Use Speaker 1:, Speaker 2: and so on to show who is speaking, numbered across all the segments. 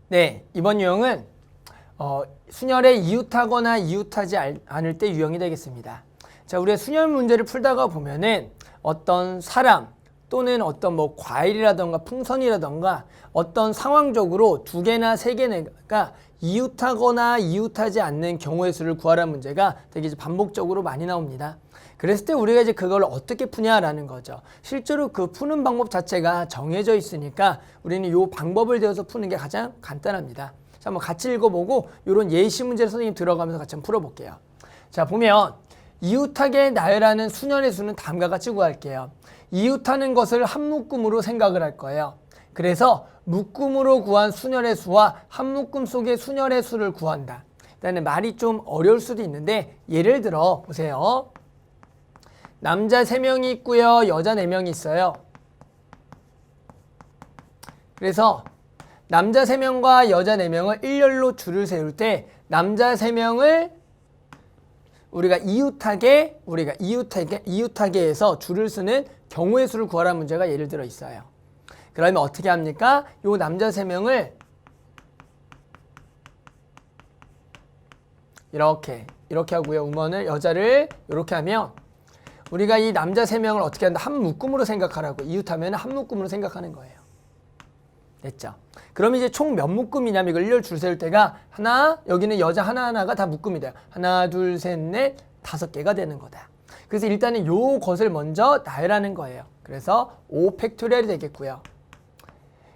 Speaker 1: 네, 이번 유형은 순열에 이웃하거나 이웃하지 않을 때 유형이 되겠습니다. 자, 우리가 순열 문제를 풀다가 보면은 어떤 사람 또는 어떤 뭐 과일이라던가 풍선이라던가 어떤 상황적으로 두 개나 세 개가 이웃하거나 이웃하지 않는 경우의 수를 구하라는 문제가 되게 이제 반복적으로 많이 나옵니다. 그랬을 때 우리가 이제 그걸 어떻게 푸냐라는 거죠. 실제로 그 푸는 방법 자체가 정해져 있으니까 우리는 이 방법을 대해서 푸는 게 가장 간단합니다. 자, 한번 같이 읽어보고 이런 예시 문제를 선생님 들어가면서 같이 한번 풀어볼게요. 자, 보면 이웃하게 나열하는 순열의 수는 다음과 같이 구할게요. 이웃하는 것을 한 묶음으로 생각을 할 거예요. 그래서 묶음으로 구한 순열의 수와 한 묶음 속의 순열의 수를 구한다. 일단은 말이 좀 어려울 수도 있는데 예를 들어 보세요. 남자 3명이 있고요. 여자 4명이 있어요. 그래서 남자 3명과 여자 4명을 일렬로 줄을 세울 때 남자 3명을 우리가 이웃하게 해서 줄을 쓰는 경우의 수를 구하라는 문제가 예를 들어 있어요. 그러면 어떻게 합니까? 요 남자 3명을 이렇게 하고요. 우먼을 여자를 이렇게 하면 우리가 이 남자 3명을 어떻게 한다? 한 묶음으로 생각하라고. 이웃하면 한 묶음으로 생각하는 거예요. 됐죠? 그럼 이제 총 몇 묶음이냐면 이걸 일렬 줄 세울 때가 하나, 여기는 여자 하나하나가 다 묶음이 돼요. 하나, 둘, 셋, 넷, 5개가 되는 거다. 그래서 일단은 요 것을 먼저 나열하는 거예요. 그래서 5팩토리얼이 되겠고요.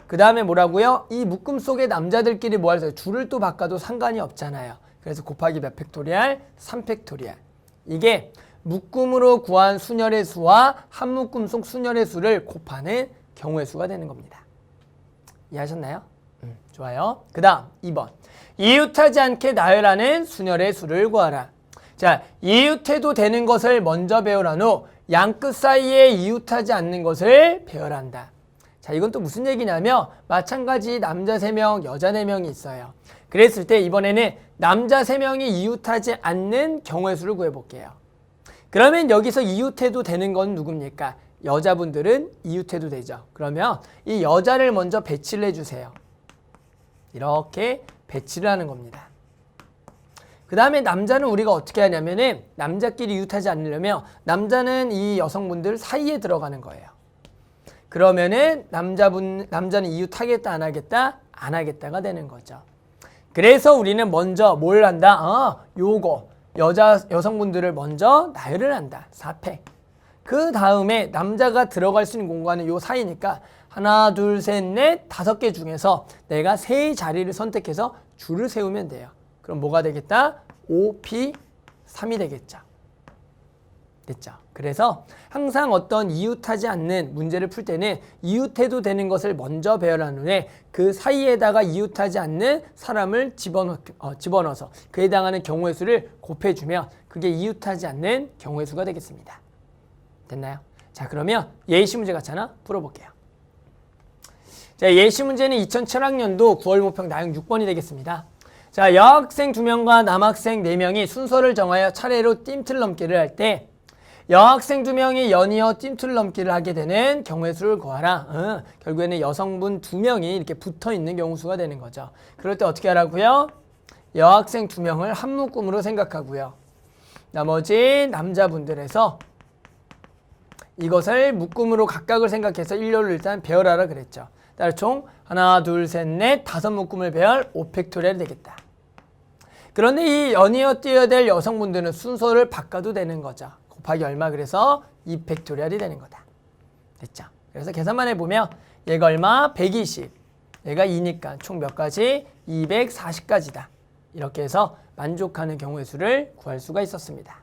Speaker 1: 그 다음에 뭐라고요? 이 묶음 속에 남자들끼리 뭐 할까요? 줄을 또 바꿔도 상관이 없잖아요. 그래서 곱하기 몇 팩토리얼? 3팩토리얼. 이게 묶음으로 구한 순열의 수와 한 묶음 속 순열의 수를 곱하는 경우의 수가 되는 겁니다. 이해하셨나요? 좋아요. 그 다음 2번. 이웃하지 않게 나열하는 순열의 수를 구하라. 자, 이웃해도 되는 것을 먼저 배열한 후 양 끝 사이에 이웃하지 않는 것을 배열한다. 자, 이건 또 무슨 얘기냐면 마찬가지 남자 3명, 여자 4명이 있어요. 그랬을 때 이번에는 남자 3명이 이웃하지 않는 경우의 수를 구해볼게요. 그러면 여기서 이웃해도 되는 건 누굽니까? 여자분들은 이웃해도 되죠. 그러면 이 여자를 먼저 배치를 해주세요. 이렇게 배치를 하는 겁니다. 그 다음에 남자는 우리가 어떻게 하냐면은 남자끼리 이웃하지 않으려면 남자는 이 여성분들 사이에 들어가는 거예요. 그러면은 남자는 이웃하겠다 안 하겠다? 안 하겠다가 되는 거죠. 그래서 우리는 먼저 뭘 한다? 요거 여성분들을 먼저 나열을 한다. 4팩. 그 다음에 남자가 들어갈 수 있는 공간은 요 사이니까 하나, 둘, 셋, 넷, 5개 중에서 내가 3 자리를 선택해서 줄을 세우면 돼요. 그럼 뭐가 되겠다? 5P3이 되겠죠. 됐죠? 그래서 항상 어떤 이웃하지 않는 문제를 풀 때는 이웃해도 되는 것을 먼저 배열한 후에 그 사이에다가 이웃하지 않는 사람을 집어넣어서 그에 해당하는 경우의 수를 곱해주면 그게 이웃하지 않는 경우의 수가 되겠습니다. 됐나요? 자, 그러면 예시 문제 같잖아? 풀어볼게요. 자, 예시 문제는 2007학년도 9월 모평 나형 6번이 되겠습니다. 자, 여학생 2명과 남학생 4명이 순서를 정하여 차례로 뜀틀 넘기를 할 때 여학생 2명이 연이어 뜀틀 넘기를 하게 되는 경우의 수를 구하라. 결국에는 여성분 2명이 이렇게 붙어있는 경우 수가 되는 거죠. 그럴 때 어떻게 하라고요? 여학생 2명을 한 묶음으로 생각하고요. 나머지 남자분들에서 이것을 묶음으로 각각을 생각해서 일렬로 일단 배열하라 그랬죠. 따라서 총 하나, 둘, 셋, 넷, 5묶음을 배열 5팩토리얼이 되겠다. 그런데 이 연이어 띄어야 될 여성분들은 순서를 바꿔도 되는 거죠. 곱하기 얼마? 그래서 2팩토리얼이 되는 거다. 됐죠? 그래서 계산만 해보면 얘가 얼마? 120. 얘가 2니까 총 몇 가지? 240가지다. 이렇게 해서 만족하는 경우의 수를 구할 수가 있었습니다.